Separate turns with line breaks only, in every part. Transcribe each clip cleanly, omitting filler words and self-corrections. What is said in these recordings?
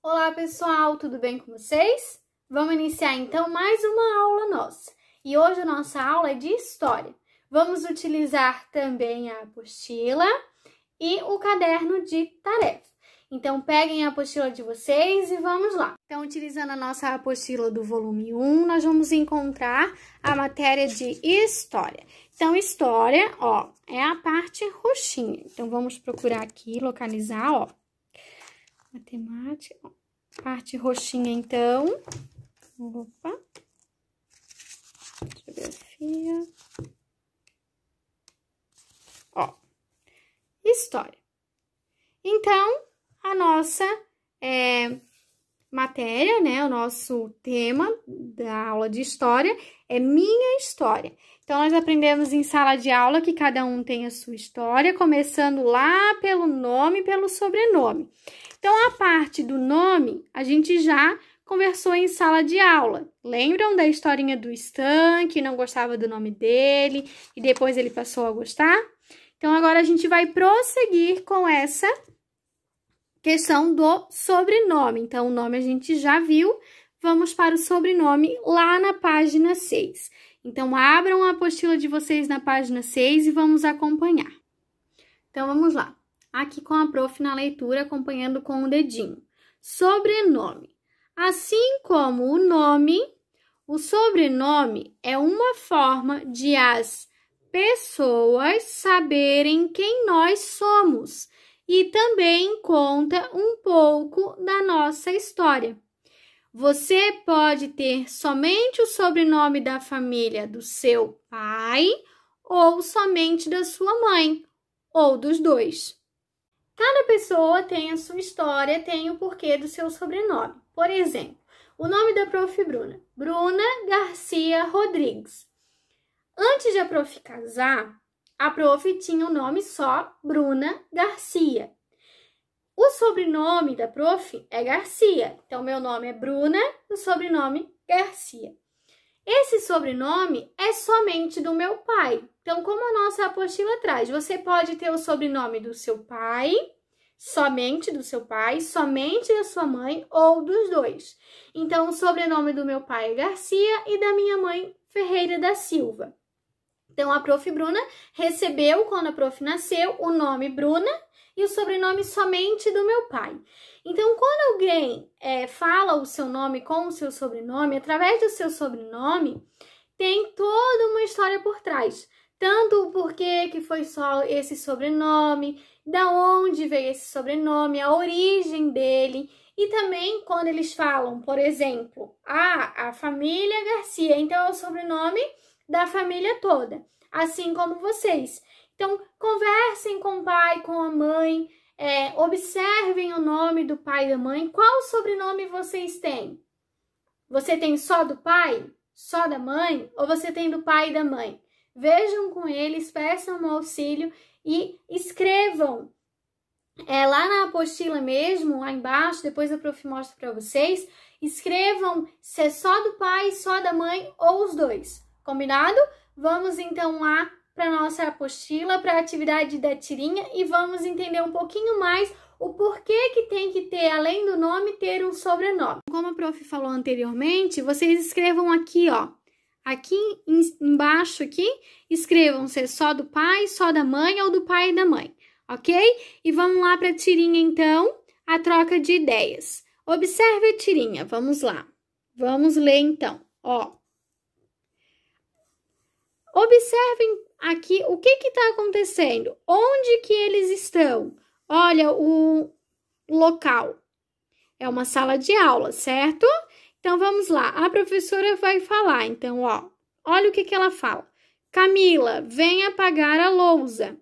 Olá pessoal, tudo bem com vocês? Vamos iniciar então mais uma aula nossa. E hoje a nossa aula é de História. Vamos utilizar também a apostila e o caderno de tarefa. Então peguem a apostila de vocês e vamos lá. Então, utilizando a nossa apostila do volume 1, nós vamos encontrar a matéria de História. Então, História, ó, é a parte roxinha. Então, vamos procurar aqui, localizar, ó. Matemática, ó. Parte roxinha, então. Opa. Geografia. Ó. História. Então, a nossa matéria, né? O nosso tema da aula de História é Minha História. Então, nós aprendemos em sala de aula que cada um tem a sua história, começando lá pelo nome e pelo sobrenome. Então, a parte do nome, a gente já conversou em sala de aula. Lembram da historinha do Stan, que não gostava do nome dele e depois ele passou a gostar? Então, agora a gente vai prosseguir com essa questão do sobrenome. Então, o nome a gente já viu. Vamos para o sobrenome lá na página 6. Então, abram a apostila de vocês na página 6 e vamos acompanhar. Então, vamos lá. Aqui com a prof na leitura, acompanhando com o dedinho. Sobrenome. Assim como o nome, o sobrenome é uma forma de as pessoas saberem quem nós somos e também conta um pouco da nossa história. Você pode ter somente o sobrenome da família do seu pai ou somente da sua mãe, ou dos dois. Cada pessoa tem a sua história, tem o porquê do seu sobrenome. Por exemplo, o nome da prof. Bruna. Bruna Garcia Rodrigues. Antes de a prof. casar, a prof. tinha o nome só Bruna Garcia. O sobrenome da prof. é Garcia. Então, meu nome é Bruna, o sobrenome Garcia. Esse sobrenome é somente do meu pai. Então, como a nossa apostila traz, você pode ter o sobrenome do seu pai, somente do seu pai, somente da sua mãe ou dos dois. Então, o sobrenome do meu pai é Garcia e da minha mãe Ferreira da Silva. Então, a prof. Bruna recebeu, quando a prof. nasceu, o nome Bruna e o sobrenome somente do meu pai. Então, quando alguém fala o seu nome com o seu sobrenome, através do seu sobrenome, tem toda uma história por trás. Tanto o porquê que foi só esse sobrenome, da onde veio esse sobrenome, a origem dele. E também quando eles falam, por exemplo, a família Garcia, então é o sobrenome da família toda, assim como vocês. Então, conversem com o pai, com a mãe, observem o nome do pai e da mãe. Qual sobrenome vocês têm? Você tem só do pai? Só da mãe? Ou você tem do pai e da mãe? Vejam com eles, peçam um auxílio e escrevam. Lá na apostila mesmo, lá embaixo, depois a prof. mostra para vocês, escrevam se é só do pai, só da mãe ou os dois. Combinado? Vamos então lá para nossa apostila, para a atividade da tirinha e vamos entender um pouquinho mais o porquê que tem que ter, além do nome, ter um sobrenome. Como a prof. falou anteriormente, vocês escrevam aqui, ó. Aqui embaixo, aqui, escrevam se é só do pai, só da mãe ou do pai e da mãe, ok? E vamos lá para a tirinha, então, a troca de ideias. Observe a tirinha, vamos lá. Vamos ler, então, ó. Observem aqui o que está acontecendo. Onde que eles estão? Olha o local. É uma sala de aula, certo? Então, vamos lá. A professora vai falar. Então, ó, olha o que ela fala. Camila, vem apagar a lousa.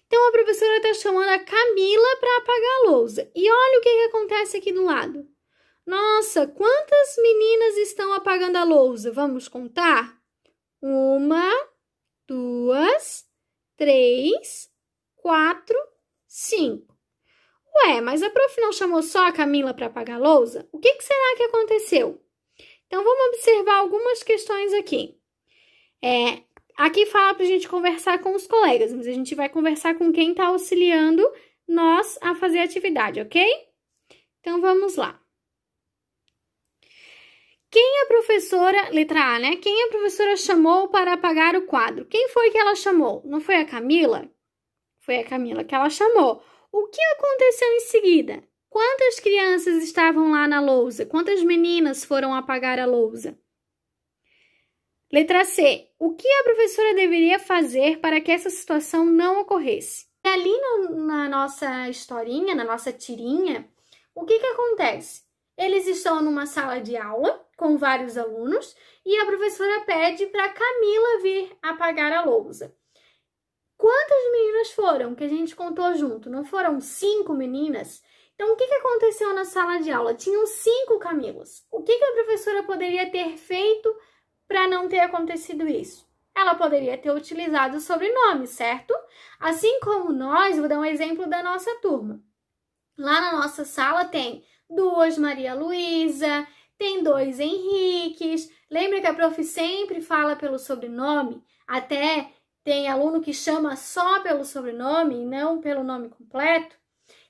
Então, a professora está chamando a Camila para apagar a lousa. E olha o que acontece aqui do lado. Nossa, quantas meninas estão apagando a lousa? Vamos contar? 1, 2, 3, 4, 5. Ué, mas a prof. não chamou só a Camila para apagar a lousa? O que será que aconteceu? Então, vamos observar algumas questões aqui. Aqui fala para a gente conversar com os colegas, mas a gente vai conversar com quem está auxiliando nós a fazer a atividade, ok? Então, vamos lá. Quem a professora, letra A, né? Quem a professora chamou para apagar o quadro? Quem foi que ela chamou? Não foi a Camila? Foi a Camila que ela chamou. O que aconteceu em seguida? Quantas crianças estavam lá na lousa? Quantas meninas foram apagar a lousa? Letra C. O que a professora deveria fazer para que essa situação não ocorresse? Ali na nossa historinha, na nossa tirinha, o que acontece? Eles estão numa sala de aula com vários alunos e a professora pede para Camila vir apagar a lousa. Quantas meninas foram que a gente contou junto? Não foram 5 meninas? Então, o que aconteceu na sala de aula? Tinham 5 Camilas. O que a professora poderia ter feito para não ter acontecido isso? Ela poderia ter utilizado o sobrenome, certo? Assim como nós, vou dar um exemplo da nossa turma. Lá na nossa sala tem 2 Maria Luísa, tem 2 Henriques. Lembra que a prof sempre fala pelo sobrenome? Até tem aluno que chama só pelo sobrenome e não pelo nome completo.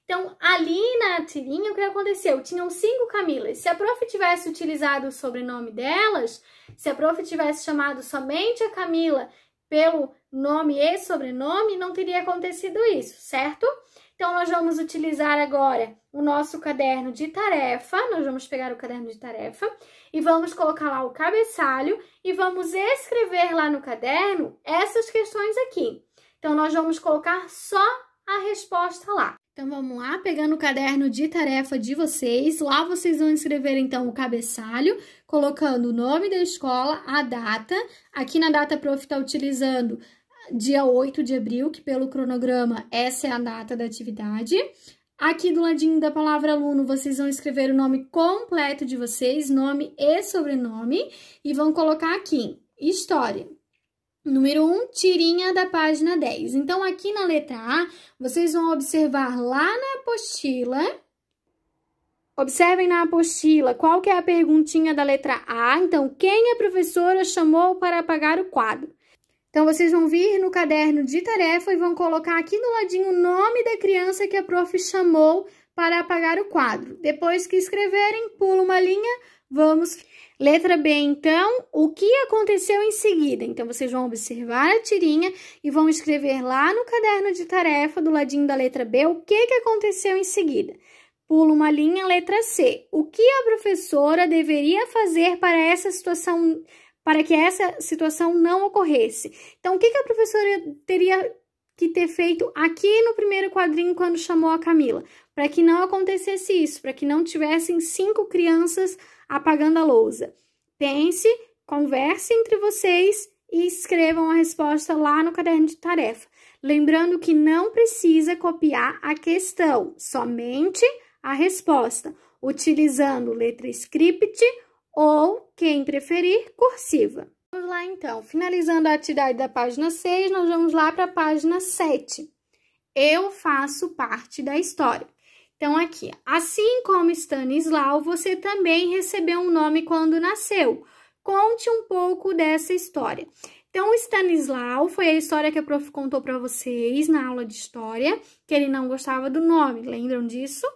Então, ali na tirinha, o que aconteceu? Tinham 5 Camilas. Se a prof tivesse utilizado o sobrenome delas, se a prof tivesse chamado somente a Camila pelo nome e sobrenome, não teria acontecido isso, certo? Então, nós vamos utilizar agora o nosso caderno de tarefa. Nós vamos pegar o caderno de tarefa e vamos colocar lá o cabeçalho e vamos escrever lá no caderno essas questões aqui. Então, nós vamos colocar só a resposta lá. Então, vamos lá, pegando o caderno de tarefa de vocês. Lá vocês vão escrever, então, o cabeçalho, colocando o nome da escola, a data. Aqui na data, a prof está utilizando dia 8 de abril, que pelo cronograma, essa é a data da atividade. Aqui do ladinho da palavra aluno, vocês vão escrever o nome completo de vocês, nome e sobrenome, e vão colocar aqui, história. Número 1, tirinha da página 10. Então, aqui na letra A, vocês vão observar lá na apostila. Observem na apostila qual que é a perguntinha da letra A. Então, quem a professora chamou para apagar o quadro? Então, vocês vão vir no caderno de tarefa e vão colocar aqui do ladinho o nome da criança que a prof chamou para apagar o quadro. Depois que escreverem, pula uma linha, vamos... Letra B, então, o que aconteceu em seguida? Então, vocês vão observar a tirinha e vão escrever lá no caderno de tarefa, do ladinho da letra B, o que aconteceu em seguida. Pula uma linha, letra C. O que a professora deveria fazer para que essa situação não ocorresse? Então, o que a professora teria que ter feito aqui no primeiro quadrinho quando chamou a Camila? Para que não acontecesse isso, para que não tivessem 5 crianças apagando a lousa. Pense, converse entre vocês e escrevam a resposta lá no caderno de tarefa. Lembrando que não precisa copiar a questão, somente a resposta, utilizando letra script ou, quem preferir, cursiva. Vamos lá então, finalizando a atividade da página 6, nós vamos lá para a página 7. Eu faço parte da história. Então, aqui, assim como Stanislau, você também recebeu um nome quando nasceu. Conte um pouco dessa história. Então, o Stanislau foi a história que a prof contou para vocês na aula de história, que ele não gostava do nome, lembram disso?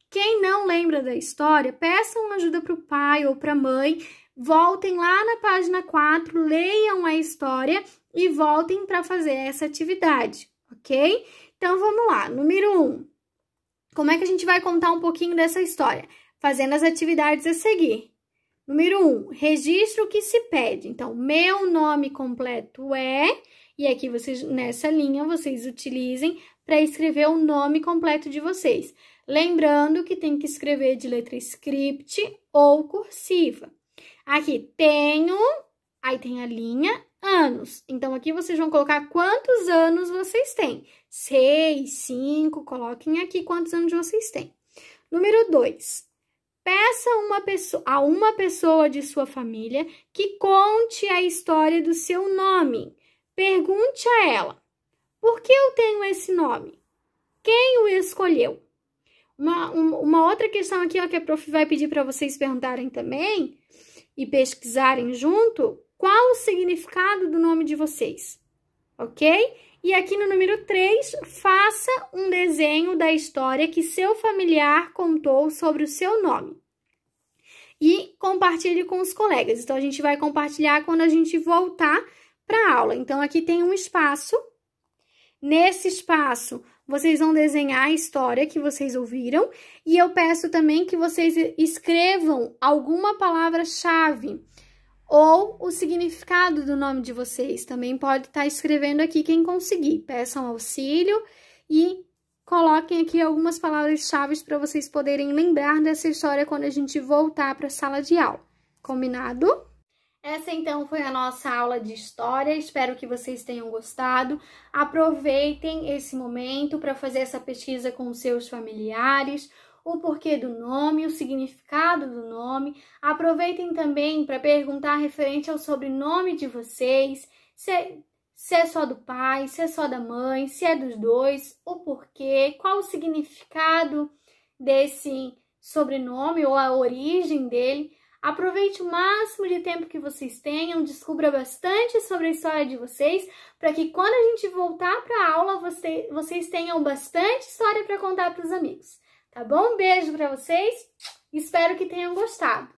Quem não lembra da história, peçam ajuda para o pai ou para a mãe, voltem lá na página 4, leiam a história e voltem para fazer essa atividade, ok? Então, vamos lá, número 1. Como é que a gente vai contar um pouquinho dessa história? Fazendo as atividades a seguir. Número 1, registre o que se pede. Então, meu nome completo é... E aqui, vocês nessa linha, vocês utilizem para escrever o nome completo de vocês. Lembrando que tem que escrever de letra script ou cursiva. Aqui, tenho... Aí tem a linha... anos. Então, aqui vocês vão colocar quantos anos vocês têm. 6, 5, coloquem aqui quantos anos vocês têm. Número 2. Peça a uma pessoa de sua família que conte a história do seu nome. Pergunte a ela, por que eu tenho esse nome? Quem o escolheu? Uma outra questão aqui, ó, que a prof vai pedir para vocês perguntarem também e pesquisarem junto, qual o significado do nome de vocês, ok? E aqui no número 3, faça um desenho da história que seu familiar contou sobre o seu nome. E compartilhe com os colegas. Então, a gente vai compartilhar quando a gente voltar para a aula. Então, aqui tem um espaço. Nesse espaço, vocês vão desenhar a história que vocês ouviram. E eu peço também que vocês escrevam alguma palavra-chave ou o significado do nome de vocês. Também pode estar escrevendo aqui quem conseguir. Peçam auxílio e coloquem aqui algumas palavras-chave para vocês poderem lembrar dessa história quando a gente voltar para a sala de aula. Combinado? Essa, então, foi a nossa aula de história. Espero que vocês tenham gostado. Aproveitem esse momento para fazer essa pesquisa com os seus familiares, o porquê do nome, o significado do nome. Aproveitem também para perguntar referente ao sobrenome de vocês, se é só do pai, se é só da mãe, se é dos dois, o porquê, qual o significado desse sobrenome ou a origem dele. Aproveite o máximo de tempo que vocês tenham, descubra bastante sobre a história de vocês, para que quando a gente voltar para a aula, vocês tenham bastante história para contar para os amigos. Tá bom? Um beijo para vocês, espero que tenham gostado.